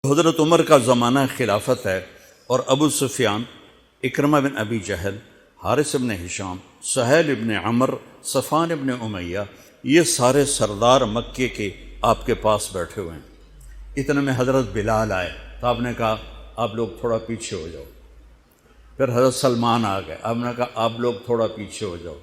حضرت عمر کا زمانہ خلافت ہے اور ابو سفیان، اکرمہ بن ابی جہل، حارث بن ہشام، سہیل بن عمر، صفوان بن امیہ، یہ سارے سردار مکے کے آپ کے پاس بیٹھے ہوئے ہیں۔ اتنے میں حضرت بلال آئے تو آپ نے کہا آپ لوگ تھوڑا پیچھے ہو جاؤ۔ پھر حضرت سلمان آ گئے، آپ نے کہا آپ لوگ تھوڑا پیچھے ہو جاؤ۔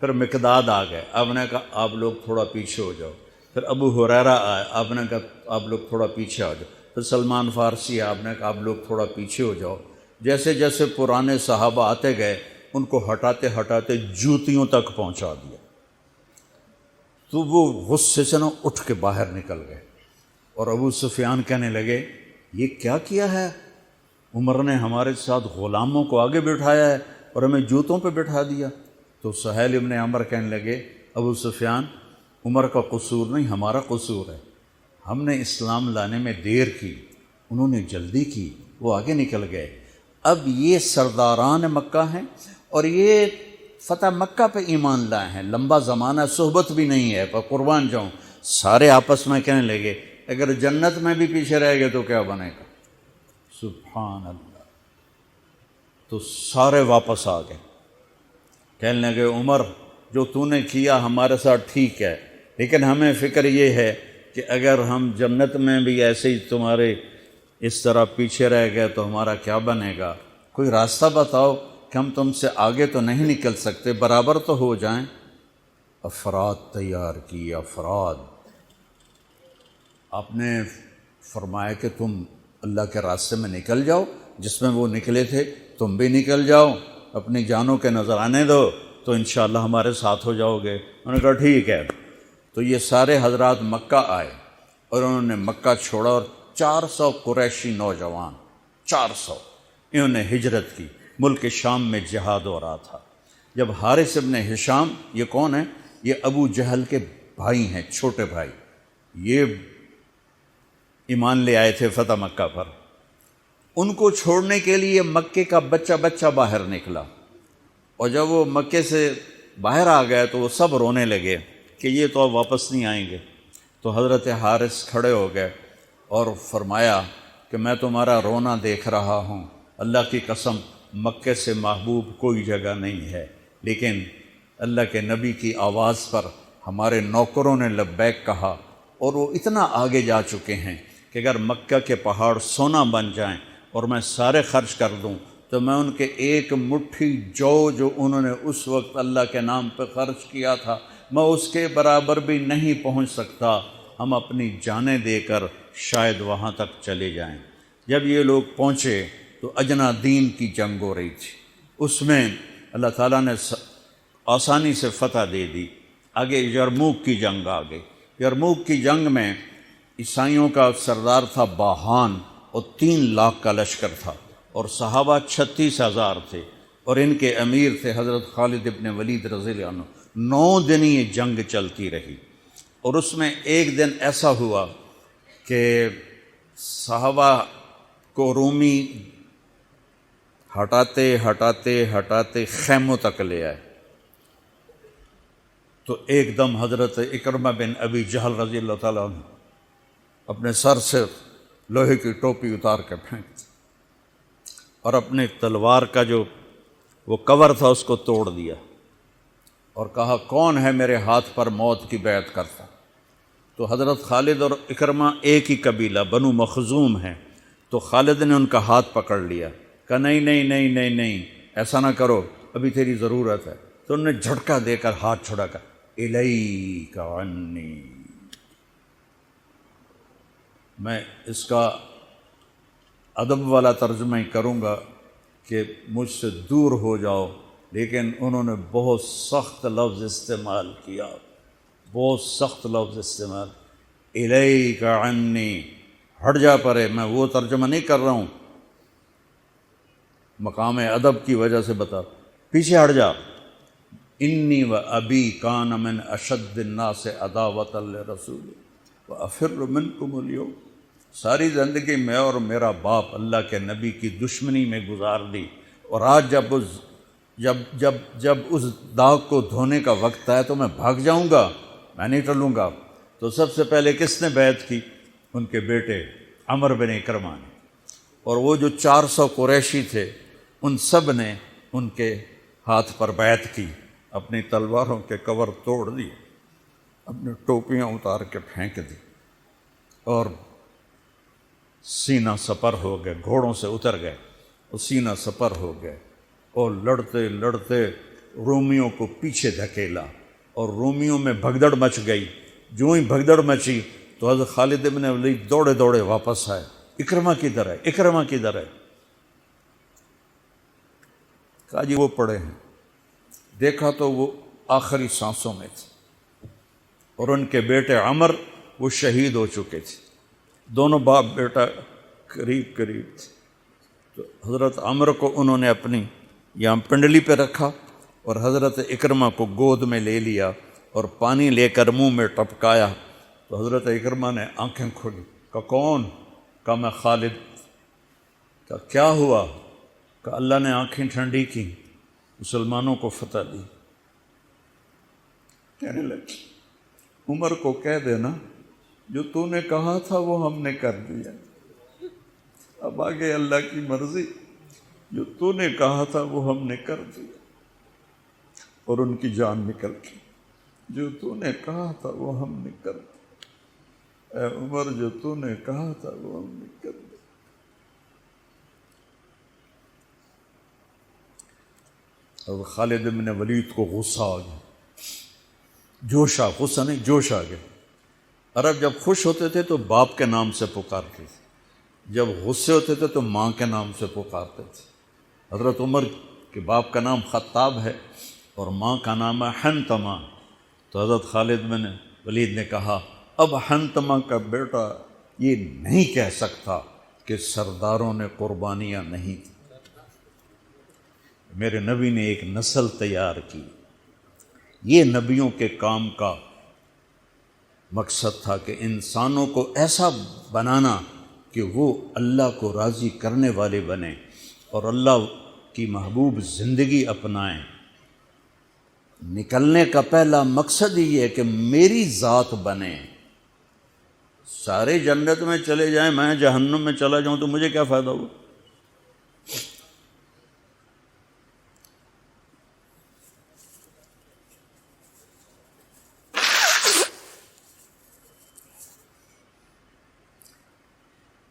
پھر مقداد آ گئے، آپ نے کہا آپ لوگ تھوڑا پیچھے ہو جاؤ۔ پھر ابو ہریرہ آئے، آپ نے کہا آپ لوگ تھوڑا پیچھے آ جاؤ۔ پھر سلمان فارسی، آپ نے کہا آپ لوگ تھوڑا پیچھے ہو جاؤ۔ جیسے جیسے پرانے صحابہ آتے گئے ان کو ہٹاتے ہٹاتے جوتیوں تک پہنچا دیا، تو وہ غصے سے نہ اٹھ کے باہر نکل گئے۔ اور ابو سفیان کہنے لگے یہ کیا کیا ہے، عمر نے ہمارے ساتھ غلاموں کو آگے بٹھایا ہے اور ہمیں جوتوں پہ بٹھا دیا۔ تو سہیل بن عمر کہنے لگے ابو سفیان، عمر کا قصور نہیں، ہمارا قصور ہے۔ ہم نے اسلام لانے میں دیر کی، انہوں نے جلدی کی، وہ آگے نکل گئے۔ اب یہ سرداران مکہ ہیں اور یہ فتح مکہ پہ ایمان لائے ہیں، لمبا زمانہ صحبت بھی نہیں ہے، پر قربان جاؤں۔ سارے آپس میں کہنے لگے اگر جنت میں بھی پیچھے رہ گئے تو کیا بنے گا؟ سبحان اللہ۔ تو سارے واپس آ گئے، کہنے لگے عمر جو تو نے کیا ہمارے ساتھ ٹھیک ہے، لیکن ہمیں فکر یہ ہے کہ اگر ہم جنت میں بھی ایسے ہی تمہارے اس طرح پیچھے رہ گئے تو ہمارا کیا بنے گا؟ کوئی راستہ بتاؤ کہ ہم تم سے آگے تو نہیں نکل سکتے، برابر تو ہو جائیں۔ افراد تیار کی، افراد۔ آپ نے فرمایا کہ تم اللہ کے راستے میں نکل جاؤ، جس میں وہ نکلے تھے تم بھی نکل جاؤ، اپنی جانوں کے نذرانے دو تو انشاءاللہ ہمارے ساتھ ہو جاؤ گے۔ انہوں نے کہا ٹھیک ہے۔ تو یہ سارے حضرات مکہ آئے اور انہوں نے مکہ چھوڑا، اور 400 قریشی نوجوان، 400 انہوں نے ہجرت کی۔ ملک شام میں جہاد ہو رہا تھا۔ جب حارث ابن ہشام، یہ کون ہیں؟ یہ ابو جہل کے بھائی ہیں، چھوٹے بھائی، یہ ایمان لے آئے تھے فتح مکہ پر۔ ان کو چھوڑنے کے لیے مکے کا بچہ بچہ باہر نکلا، اور جب وہ مکے سے باہر آ گئے تو وہ سب رونے لگے کہ یہ تو اب واپس نہیں آئیں گے۔ تو حضرت حارث کھڑے ہو گئے اور فرمایا کہ میں تمہارا رونا دیکھ رہا ہوں، اللہ کی قسم مکے سے محبوب کوئی جگہ نہیں ہے، لیکن اللہ کے نبی کی آواز پر ہمارے نوکروں نے لبیک کہا، اور وہ اتنا آگے جا چکے ہیں کہ اگر مکہ کے پہاڑ سونا بن جائیں اور میں سارے خرچ کر دوں تو میں ان کے ایک مٹھی جو انہوں نے اس وقت اللہ کے نام پہ خرچ کیا تھا، میں اس کے برابر بھی نہیں پہنچ سکتا۔ ہم اپنی جانیں دے کر شاید وہاں تک چلے جائیں۔ جب یہ لوگ پہنچے تو اجنا دین کی جنگ ہو رہی تھی، اس میں اللہ تعالیٰ نے آسانی سے فتح دے دی۔ آگے یرموک کی جنگ آ گئی۔ یرموک کی جنگ میں عیسائیوں کا سردار تھا باہان، اور 3 لاکھ کا لشکر تھا، اور صحابہ 36,000 تھے، اور ان کے امیر تھے حضرت خالد ابن ولید رضی اللہ عنہ۔ 9 دن یہ جنگ چلتی رہی، اور اس میں ایک دن ایسا ہوا کہ صحابہ کو رومی ہٹاتے ہٹاتے ہٹاتے خیموں تک لے آئے۔ تو ایک دم حضرت اکرمہ بن ابی جہل رضی اللہ تعالیٰ عنہ اپنے سر سے لوہے کی ٹوپی اتار کے پھینک دی، اور اپنے تلوار کا جو وہ کور تھا اس کو توڑ دیا، اور کہا کون ہے میرے ہاتھ پر موت کی بیعت کرتا؟ تو حضرت خالد اور اکرمہ ایک ہی قبیلہ بنو مخزوم ہیں، تو خالد نے ان کا ہاتھ پکڑ لیا، کہا نہیں نہیں نہیں نہیں نہیں، ایسا نہ کرو، ابھی تیری ضرورت ہے۔ تو انہوں نے جھٹکا دے کر ہاتھ چھڑا کر الیک عنی، میں اس کا ادب والا ترجمہ ہی کروں گا کہ مجھ سے دور ہو جاؤ، لیکن انہوں نے بہت سخت لفظ استعمال کیا، بہت سخت لفظ استعمال، الیک عنی، ہٹ جا پرے۔ میں وہ ترجمہ نہیں کر رہا ہوں، مقام ادب کی وجہ سے بتا، پیچھے ہٹ جا۔ انی و ابی کان من اشد الناس عداوۃ لرسول وافر منکم اليوم، ساری زندگی میں اور میرا باپ اللہ کے نبی کی دشمنی میں گزار دی، اور آج جب اس داغ کو دھونے کا وقت آئے تو میں بھاگ جاؤں گا، میں نہیں ٹلوں گا۔ تو سب سے پہلے کس نے بیعت کی؟ ان کے بیٹے عمر بن اکرمہ نے، اور وہ جو 400 قریشی تھے ان سب نے ان کے ہاتھ پر بیعت کی، اپنی تلواروں کے کور توڑ دیے، اپنی ٹوپیاں اتار کے پھینک دی اور سینہ سپر ہو گئے، گھوڑوں سے اتر گئے اور سینہ سپر ہو گئے، اور لڑتے لڑتے رومیوں کو پیچھے دھکیلا اور رومیوں میں بھگدڑ مچ گئی۔ جو ہی بھگدڑ مچی تو حضرت خالد بن ولید دوڑے دوڑے واپس آئے، اکرمہ کدھر ہے، اکرمہ کدھر ہے؟ کہا جی وہ پڑے ہیں۔ دیکھا تو وہ آخری سانسوں میں تھے، اور ان کے بیٹے عمر وہ شہید ہو چکے تھے، دونوں باپ بیٹا قریب قریب تھے۔ تو حضرت عمر کو انہوں نے اپنی یہاں پنڈلی پہ رکھا اور حضرت اکرمہ کو گود میں لے لیا اور پانی لے کر منہ میں ٹپکایا، تو حضرت اکرمہ نے آنکھیں کھولی، کہا کون؟ کہا میں خالد۔ کہا کیا ہوا؟ کہا اللہ نے آنکھیں ٹھنڈی کی، مسلمانوں کو فتح دی۔ کہنے لگے عمر کو کہہ دینا جو تو نے کہا تھا وہ ہم نے کر دیا، اب آگے اللہ کی مرضی، جو تو نے کہا تھا وہ ہم نے کر دیا۔ اور ان کی جان نکل گئی، جو تو نے کہا تھا وہ ہم نے کر دیا، اے عمر جو تو نے کہا تھا وہ ہم نے کر دیا۔ اور خالد بن ولید کو غصہ آ گیا، جوش آ، غصہ نہیں جوش آ گیا۔ عرب جب خوش ہوتے تھے تو باپ کے نام سے پکارتے تھے، جب غصے ہوتے تھے تو ماں کے نام سے پکارتے تھے۔ حضرت عمر کے باپ کا نام خطاب ہے اور ماں کا نام ہے حنتمہ، تو حضرت خالد بن ولید نے کہا اب حنتمہ کا بیٹا یہ نہیں کہہ سکتا کہ سرداروں نے قربانیاں نہیں دی۔ میرے نبی نے ایک نسل تیار کی، یہ نبیوں کے کام کا مقصد تھا کہ انسانوں کو ایسا بنانا کہ وہ اللہ کو راضی کرنے والے بنیں اور اللہ کی محبوب زندگی اپنائیں۔ نکلنے کا پہلا مقصد ہی یہ ہے کہ میری ذات بنے۔ سارے جنت میں چلے جائیں، میں جہنم میں چلا جاؤں تو مجھے کیا فائدہ ہوا؟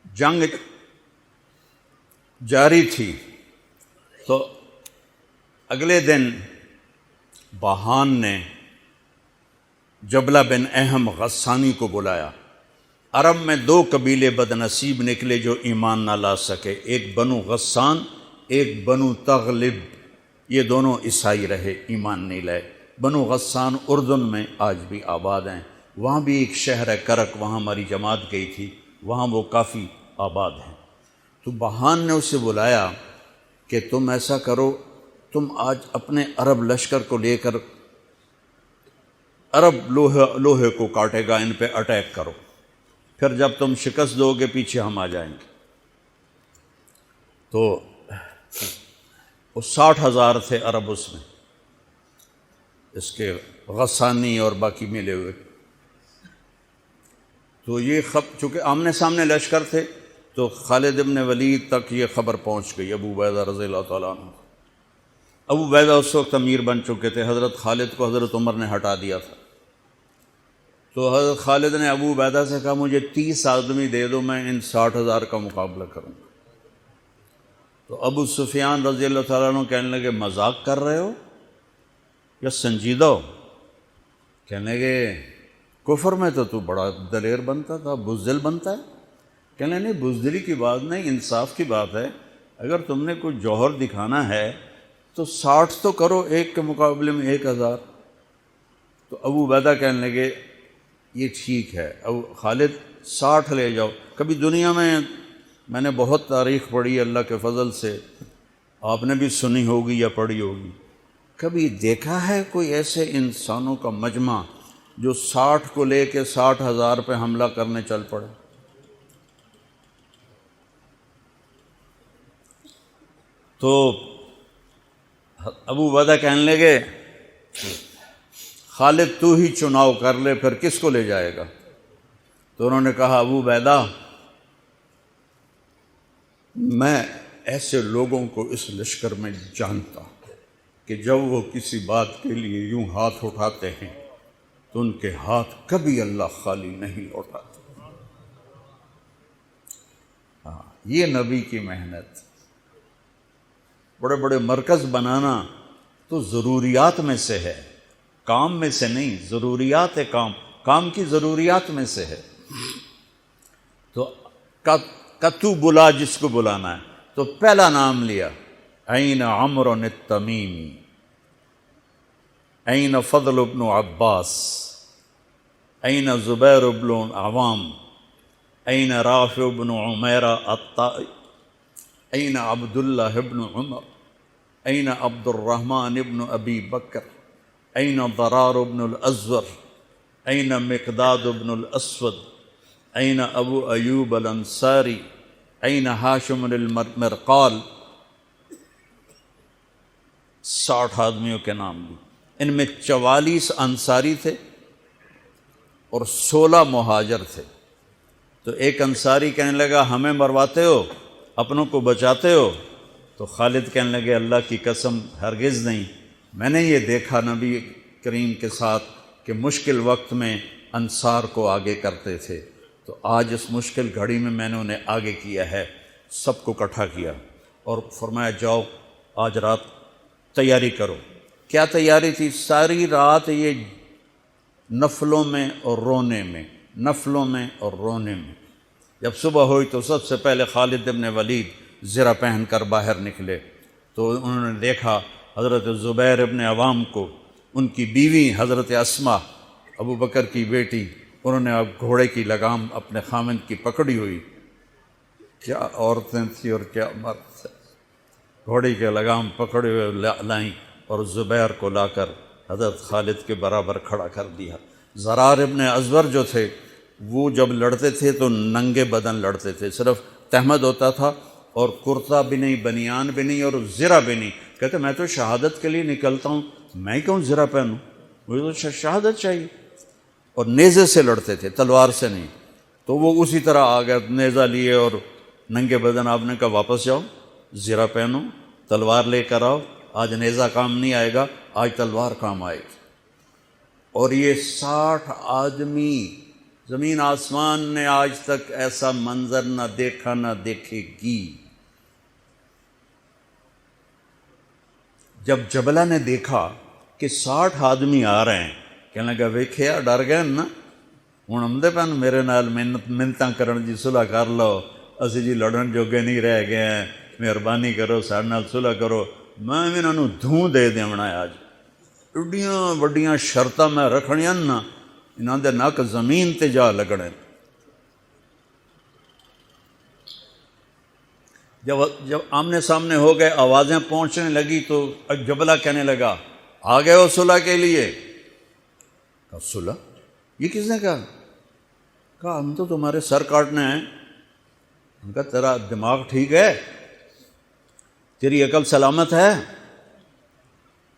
جنگ جاری تھی تو اگلے دن بہان نے جبلہ بن اہم غسانی کو بلایا۔ عرب میں 2 قبیلے بد نصیب نکلے جو ایمان نہ لا سکے، ایک بنو غسان، ایک بنو تغلب، یہ دونوں عیسائی رہے، ایمان نہیں لائے۔ بنو غسان اردن میں آج بھی آباد ہیں، وہاں بھی ایک شہر ہے کرک، وہاں ہماری جماعت گئی تھی، وہاں وہ کافی آباد ہیں۔ تو بہان نے اسے بلایا کہ تم ایسا کرو، تم آج اپنے عرب لشکر کو لے کر، عرب لوہے کو کاٹے گا، ان پہ اٹیک کرو، پھر جب تم شکست دو گے پیچھے ہم آ جائیں گے۔ تو وہ 60,000 تھے عرب اس میں، اس کے غسانی اور باقی ملے ہوئے۔ تو یہ چونکہ آمنے سامنے لشکر تھے تو خالد بن ولید تک یہ خبر پہنچ گئی، ابو عبیدہ رضی اللہ تعالیٰ عنہ۔ ابو عبیدہ اس وقت امیر بن چکے تھے، حضرت خالد کو حضرت عمر نے ہٹا دیا تھا۔ تو حضرت خالد نے ابو عبیدہ سے کہا مجھے 30 آدمی دے دو، میں ان 60,000 کا مقابلہ کروں گا۔ تو ابو سفیان رضی اللہ تعالیٰ عنہ کہنے لگے مذاق کر رہے ہو یا سنجیدہ ہو؟ کہنے لگے کفر میں تو بڑا دلیر بنتا تھا، بزدل بنتا ہے۔ کہنے نہیں، بزدلی کی بات نہیں، انصاف کی بات ہے۔ اگر تم نے کوئی جوہر دکھانا ہے تو 60 تو کرو، ایک کے مقابلے میں 1,000۔ تو ابو عبیدہ کہنے لگے یہ ٹھیک ہے، ابو خالد 60 لے جاؤ۔ کبھی دنیا میں نے بہت تاریخ پڑھی اللہ کے فضل سے، آپ نے بھی سنی ہوگی یا پڑھی ہوگی، کبھی دیکھا ہے کوئی ایسے انسانوں کا مجمع جو 60 کو لے کے 60,000 پہ حملہ کرنے چل پڑے؟ تو ابو عبیدہ کہنے لگے خالد تو ہی چناؤ کر لے، پھر کس کو لے جائے گا؟ تو انہوں نے کہا ابو عبیدہ میں ایسے لوگوں کو اس لشکر میں جانتا ہوں کہ جب وہ کسی بات کے لیے یوں ہاتھ اٹھاتے ہیں تو ان کے ہاتھ کبھی اللہ خالی نہیں لوٹاتے۔ ہاں، یہ نبی کی محنت۔ بڑے بڑے مرکز بنانا تو ضروریات میں سے ہے، کام میں سے نہیں، ضروریات ہے، کام کی ضروریات میں سے ہے۔ تو تو بلا جس کو بلانا ہے، تو پہلا نام لیا، این عمرو التمیمی، این فضل بن عباس، این زبیر بن عوام، این رافع بن عمیرہ الطائی، این عبداللہ بن عمر، این عبد الرحمن بن ابی بکر، این ضرار بن الازور، این مقداد بن الاسود، این ابو ایوب الانصاری، این ہاشم المرقال۔ 60 آدمیوں کے نام بھی، ان میں 44 انصاری تھے اور 16 مہاجر تھے۔ تو ایک انصاری کہنے لگا ہمیں مرواتے ہو، اپنوں کو بچاتے ہو؟ تو خالد کہنے لگے اللہ کی قسم ہرگز نہیں، میں نے یہ دیکھا نبی کریم کے ساتھ کہ مشکل وقت میں انصار کو آگے کرتے تھے، تو آج اس مشکل گھڑی میں میں نے انہیں آگے کیا ہے، سب کو اکٹھا کیا اور فرمایا جاؤ آج رات تیاری کرو۔ کیا تیاری تھی؟ ساری رات یہ نفلوں میں اور رونے میں، نفلوں میں اور رونے میں۔ جب صبح ہوئی تو سب سے پہلے خالد بن ولید زرہ پہن کر باہر نکلے، تو انہوں نے دیکھا حضرت زبیر ابن عوام کو، ان کی بیوی حضرت اسماء ابو بکر کی بیٹی، انہوں نے اب گھوڑے کی لگام اپنے خامند کی پکڑی ہوئی۔ کیا عورتیں تھیں اور کیا مرد تھے، گھوڑے کی لگام پکڑے ہوئے لائیں اور زبیر کو لا کر حضرت خالد کے برابر کھڑا کر دیا۔ ضرار ابن ازور جو تھے وہ جب لڑتے تھے تو ننگے بدن لڑتے تھے، صرف تہمد ہوتا تھا اور کرتا بھی نہیں، بنیان بھی نہیں اور زرہ بھی نہیں۔ کہتے میں تو شہادت کے لیے نکلتا ہوں، میں کیوں زرہ پہنوں، مجھے تو شہادت چاہیے۔ اور نیزے سے لڑتے تھے، تلوار سے نہیں۔ تو وہ اسی طرح آ گئے، نیزہ لیے اور ننگے بدن۔ آپ نے کہا واپس جاؤ، زرہ پہنو، تلوار لے کر آؤ، آج نیزہ کام نہیں آئے گا، آج تلوار کام آئے گی۔ اور یہ 60 آدمی، زمین آسمان نے آج تک ایسا منظر نہ دیکھا نہ دیکھے گی۔ جب جبلہ نے دیکھا کہ 60 آدمی آ رہے ہیں، کہنے لگا ویکھیا ڈر گئے نا، ہوں آمدے پن میرے نال منتاں کرن جی صلح کر لو، اسی جی لڑن جوگے نہیں رہ گئے ہیں، مہربانی کرو ساڈے نال صلح کرو۔ میں بھی انہوں دھوں دے دیونا ہے، آج ایڈیاں وڈیاں شرطاں میں رکھنیاں نا، انہاں دے نک زمین تے جا لگنے۔ جب آمنے سامنے ہو گئے، آوازیں پہنچنے لگی تو جبلہ کہنے لگا آ گئے ہو صلح کے لیے؟ کہا صلح؟ یہ کس نے کہا؟ کہا ہم تو تمہارے سر کاٹنے ہیں۔ ان کا تیرا دماغ ٹھیک ہے، تیری عقل سلامت ہے،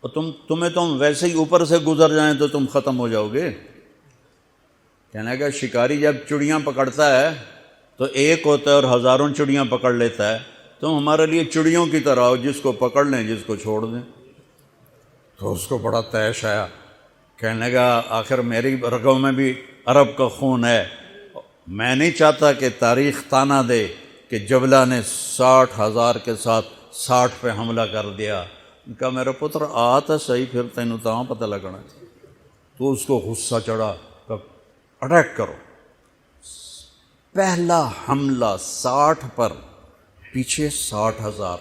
اور تمہیں تم ویسے ہی اوپر سے گزر جائیں تو تم ختم ہو جاؤ گے۔ کہنے لگا شکاری جب چڑیاں پکڑتا ہے تو ایک ہوتا ہے اور ہزاروں چڑیاں پکڑ لیتا ہے، تم ہمارے لیے چڑیوں کی طرح ہو، جس کو پکڑ لیں جس کو چھوڑ دیں۔ تو اس کو بڑا طیش آیا، کہنے لگا آخر میری رگوں میں بھی عرب کا خون ہے، میں نہیں چاہتا کہ تاریخ تانا دے کہ جبلہ نے 60,000 کے ساتھ 60 پہ حملہ کر دیا۔ ان کا میرا پتر آتا صحیح، پھر تینوں تاں پتہ لگنا۔ تو اس کو غصہ چڑھا، اٹیک کرو۔ پہلا حملہ 60 پر، پیچھے 60,000،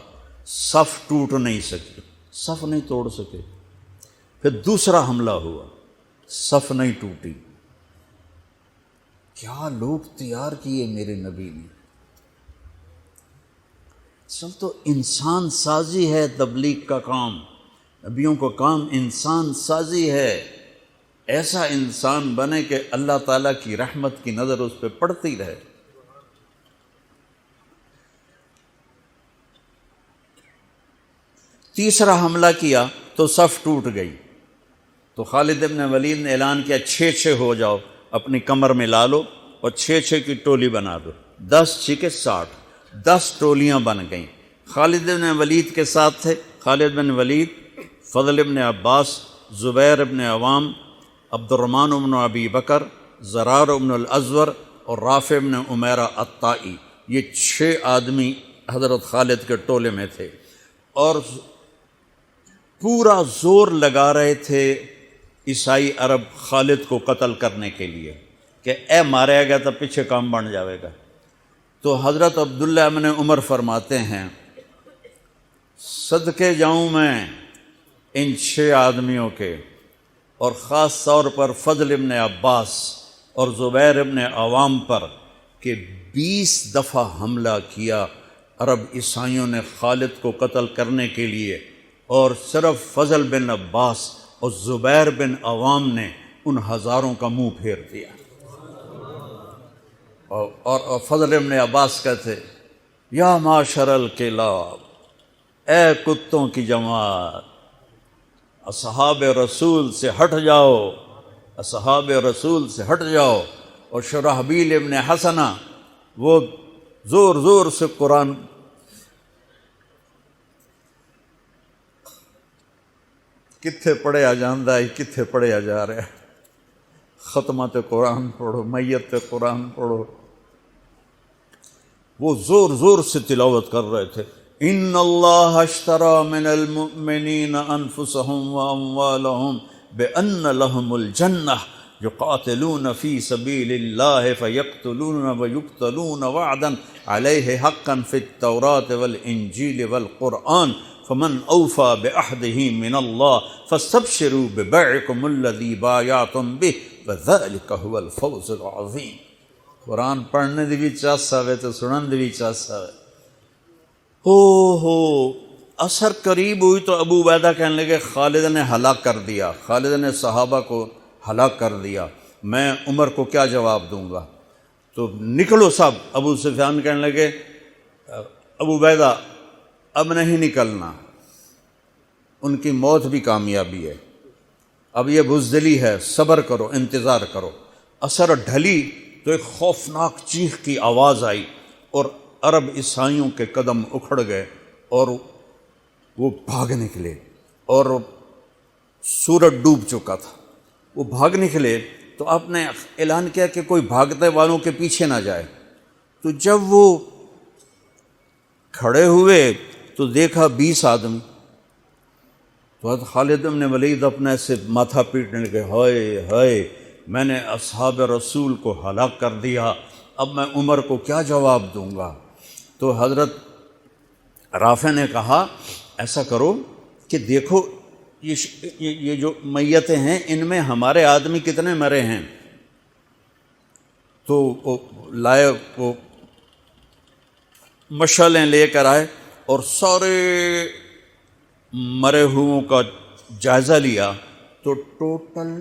صف ٹوٹ نہیں سکی، صف نہیں توڑ سکے۔ پھر دوسرا حملہ ہوا، صف نہیں ٹوٹی۔ کیا لوگ تیار کیے میرے نبی نے۔ اصل تو انسان سازی ہے تبلیغ کا کام، نبیوں کا کام انسان سازی ہے۔ ایسا انسان بنے کہ اللہ تعالیٰ کی رحمت کی نظر اس پہ پڑتی رہے۔ تیسرا حملہ کیا تو صف ٹوٹ گئی، تو خالد بن ولید نے اعلان کیا 6 ہو جاؤ، اپنی کمر میں لا لو اور 6 کی ٹولی بنا دو، 10 6 60۔ 10 ٹولیاں بن گئیں۔ خالد بن ولید کے ساتھ تھے خالد بن ولید، فضل بن عباس، زبیر بن عوام، عبد الرحمن بن ابی بکر، زرار بن الازور اور رافع بن عمیرہ الطائی۔ یہ 6 آدمی حضرت خالد کے ٹولے میں تھے، اور پورا زور لگا رہے تھے عیسائی عرب خالد کو قتل کرنے کے لیے کہ اے ماریا گیا تو پیچھے کام بن جاوے گا۔ تو حضرت عبداللہ بن عمر فرماتے ہیں صدقے جاؤں میں ان 6 آدمیوں کے، اور خاص طور پر فضل ابن عباس اور زبیر ابن عوام پر، کہ 20 دفعہ حملہ کیا عرب عیسائیوں نے خالد کو قتل کرنے کے لیے، اور صرف فضل بن عباس اور زبیر بن عوام نے ان ہزاروں کا منہ پھیر دیا۔ اور فضل بن عباس کہتے یا معاشر الکلاب، اے کتوں کی جماعت، اصحاب رسول سے ہٹ جاؤ، اصحاب رسول سے ہٹ جاؤ۔ اور شرحبیل ابن حسنہ وہ زور زور سے قرآن کتھے پڑھیا جاندہ ہے، کتھے پڑھیا جا رہا ہے، ختمات قرآن پڑھو، میت قرآن پڑھو، وہ زور زور سے تلاوت کر رہے تھے۔ ان اللہ اشتری من المؤمنین انفسهم واموالهم بان لهم الجنہ یقاتلون فی سبیل اللہ فیقتلون ویقتلون وعدا علیہ حقا فی التوراۃ والانجیل والقرآن فمن اوفی بعہدہ من اللہ فاستبشروا ببیعکم الذی بایعتم بہ وذلک هو الفوز العظیم۔ قرآن پڑھنے دی بھی چاسا ہوئے تو سنن دی بھی چاسا ہوئے۔ ہو اثر قریب ہوئی تو ابو عبیدہ کہنے لگے خالد نے ہلاک کر دیا، خالد نے صحابہ کو ہلاک کر دیا، میں عمر کو کیا جواب دوں گا؟ تو نکلو سب۔ ابو سفیان کہنے لگے ابو عبیدہ اب نہیں نکلنا، ان کی موت بھی کامیابی ہے، اب یہ بزدلی ہے، صبر کرو، انتظار کرو۔ اثر ڈھلی تو ایک خوفناک چیخ کی آواز آئی، اور عرب عیسائیوں کے قدم اکھڑ گئے اور وہ بھاگ نکلے، اور سورج ڈوب چکا تھا۔ وہ بھاگ نکلے تو آپ نے اعلان کیا کہ کوئی بھاگتے والوں کے پیچھے نہ جائے۔ تو جب وہ کھڑے ہوئے تو دیکھا 20 آدمی، تو حضرت خالد بن ولید اپنے سے ماتھا پیٹنے لگے، ہائے ہائے میں نے اصحاب رسول کو ہلاک کر دیا، اب میں عمر کو کیا جواب دوں گا؟ تو حضرت رافع نے کہا ایسا کرو کہ دیکھو یہ جو میتیں ہیں ان میں ہمارے آدمی کتنے مرے ہیں؟ تو وہ لائے، وہ مشعلیں لے کر آئے اور سارے مرے ہوئوں کا جائزہ لیا، تو ٹوٹل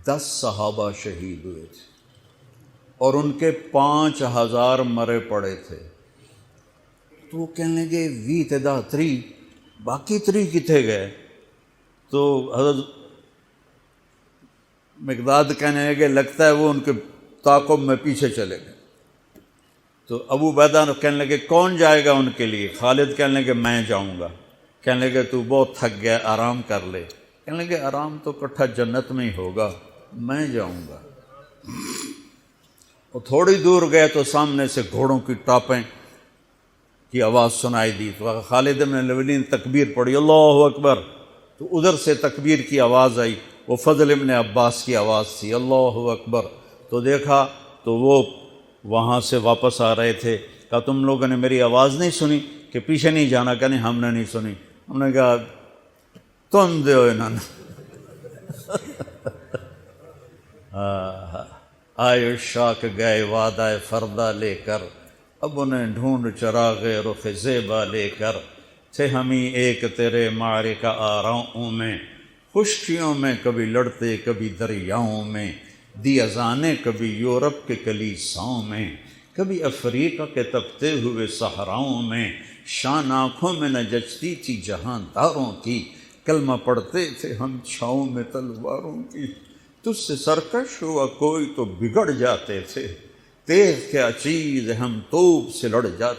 10 صحابہ شہید ہوئے تھے، اور ان کے 5000 مرے پڑے تھے۔ تو وہ کہنے لگے وی تدا 3 باقی 3 کتنے گئے؟ تو حضرت مقداد کہنے لگے لگتا ہے وہ ان کے تعاقب میں پیچھے چلے گئے۔ تو ابو عبیدہ کہنے لگے کون جائے گا ان کے لیے؟ خالد کہنے لگے میں جاؤں گا۔ کہنے لگے تو بہت تھک گیا، آرام کر لے۔ کہنے لگے آرام تو کٹھا جنت میں ہی ہوگا، میں جاؤں گا۔ وہ تھوڑی دور گئے تو سامنے سے گھوڑوں کی ٹاپیں کی آواز سنائی دی، تو خالد بن ولید نے تکبیر پڑھی، اللہ اکبر۔ تو ادھر سے تکبیر کی آواز آئی، وہ فضل ابن عباس کی آواز تھی، اللہ اکبر۔ تو دیکھا تو وہ وہاں سے واپس آ رہے تھے۔ کہا تم لوگوں نے میری آواز نہیں سنی کہ پیچھے نہیں جانا؟ کہ نہیں ہم نے نہیں سنی۔ ہم نے کہا تم دے انہوں نے آئے شاک گئے وعدہ فردہ لے کر، اب انہیں ڈھونڈ چراغ رخ زیبا لے کر، تھے ہمیں ایک تیرے معرکہ آراؤں میں، خشکیوں میں کبھی لڑتے کبھی دریاؤں میں، دی اذانیں کبھی یورپ کے کلیساؤں میں، کبھی افریقہ کے تپتے ہوئے صحراؤں میں، شان آنکھوں میں نہ جچتی تھی جہانداروں کی، کلمہ پڑھتے تھے ہم چھاؤں میں تلواروں کی، تجھ سے سرکش ہوا کوئی تو بگڑ جاتے تھے، تیز کیا چیز ہم توپ سے لڑ جاتے